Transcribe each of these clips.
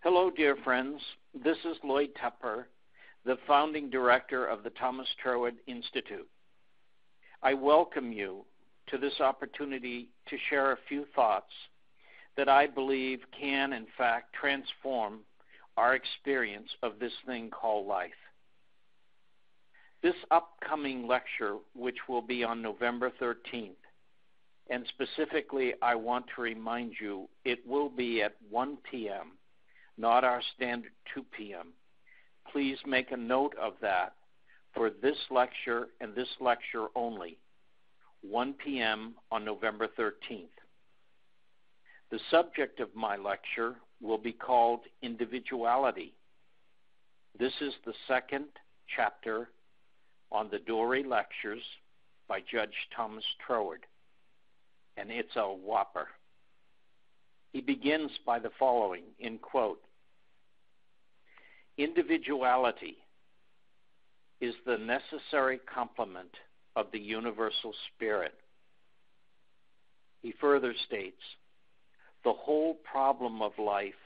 Hello, dear friends. This is Lloyd Tupper, the founding director of the Thomas Troward Institute. I welcome you to this opportunity to share a few thoughts that I believe can, in fact, transform our experience of this thing called life. This upcoming lecture, which will be on November 13th, and specifically I want to remind you it will be at 1 p.m., not our standard 2 p.m. Please make a note of that for this lecture and this lecture only, 1 p.m. on November 13th. The subject of my lecture will be called Individuality. This is the second chapter on the Dore Lectures by Judge Thomas Troward, and it's a whopper. He begins by the following, in quote, "Individuality is the necessary complement of the universal spirit." He further states, "The whole problem of life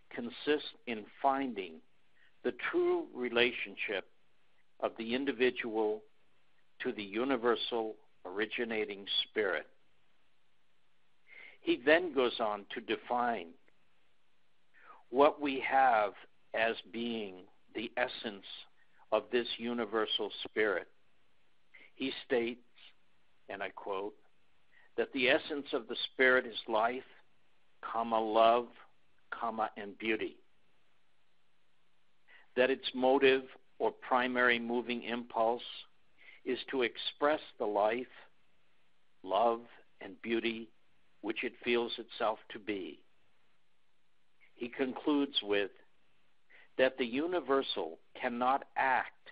consists in finding the true relationship of the individual to the universal originating spirit." He then goes on to define what we have as being the essence of this universal spirit. He states, and I quote, that the essence of the spirit is life, love, and beauty. That its motive or primary moving impulse is to express the life, love, and beauty which it feels itself to be. He concludes with that the universal cannot act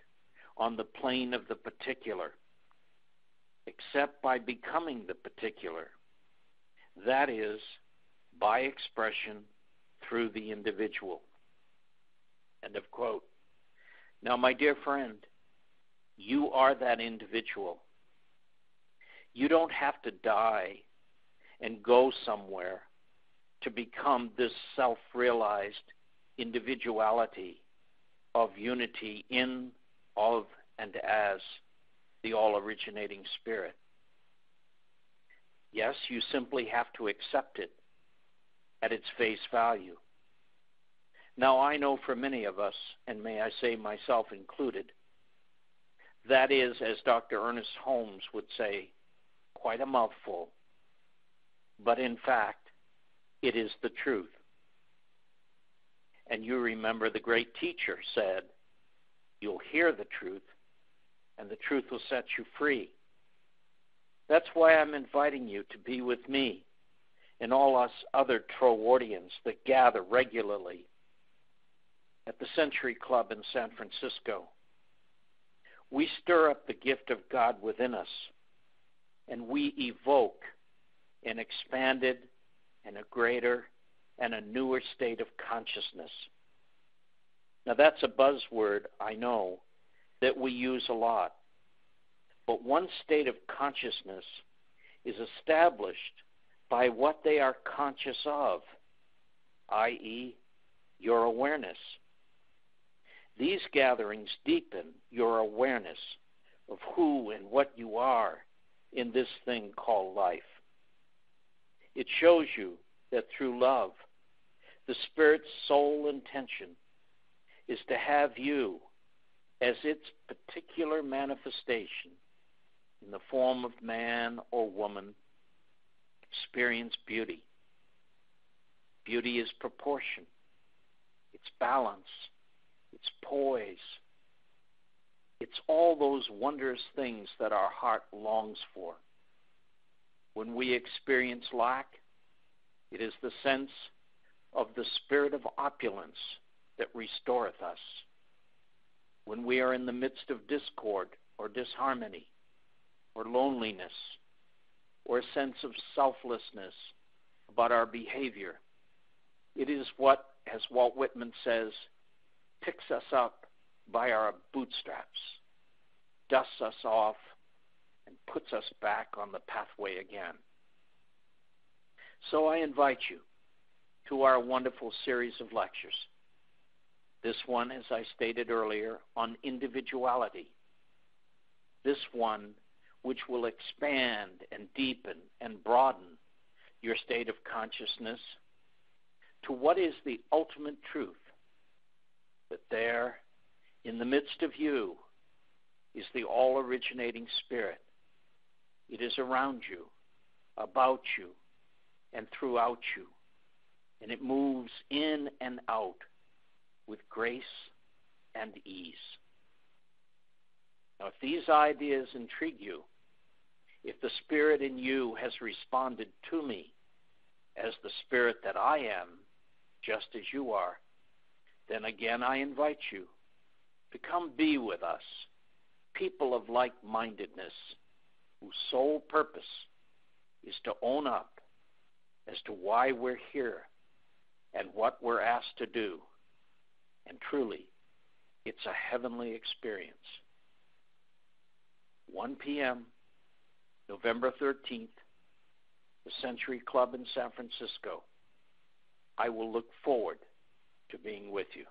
on the plane of the particular except by becoming the particular, that is, by expression through the individual. End of quote. Now, my dear friend, you are that individual. You don't have to die and go somewhere to become this self-realized individuality of unity in, of, and as the all-originating spirit. Yes, you simply have to accept it at its face value. Now, I know for many of us, and may I say myself included, that is, as Dr. Ernest Holmes would say, quite a mouthful. But in fact, it is the truth. And you remember the great teacher said, "You'll hear the truth, and the truth will set you free." That's why I'm inviting you to be with me and all us other Trowardians that gather regularly at the Century Club in San Francisco. We stir up the gift of God within us, and we evoke an expanded and a greater and a newer state of consciousness. Now, that's a buzzword, I know, that we use a lot. But one state of consciousness is established by what they are conscious of, i.e., your awareness. These gatherings deepen your awareness of who and what you are in this thing called life. It shows you that through love, the Spirit's sole intention is to have you, as its particular manifestation in the form of man or woman, experience beauty. Beauty is proportion, it's balance, it's poise. It's all those wondrous things that our heart longs for. When we experience lack, it is the sense of the spirit of opulence that restoreth us. When we are in the midst of discord or disharmony or loneliness or a sense of selflessness about our behavior, it is what, as Walt Whitman says, picks us up by our bootstraps, dusts us off, and puts us back on the pathway again. So I invite you to our wonderful series of lectures. This one, as I stated earlier, on individuality. This one which will expand and deepen and broaden your state of consciousness to what is the ultimate truth, that there, in the midst of you, is the all-originating Spirit. It is around you, about you, and throughout you, and it moves in and out with grace and ease. Now, if these ideas intrigue you, if the Spirit in you has responded to me as the Spirit that I am, just as you are, then again I invite you to come be with us, people of like-mindedness, whose sole purpose is to own up as to why we're here and what we're asked to do. And truly, it's a heavenly experience. 1 p.m., November 13th, the Century Club in San Francisco. I will look forward to being with you.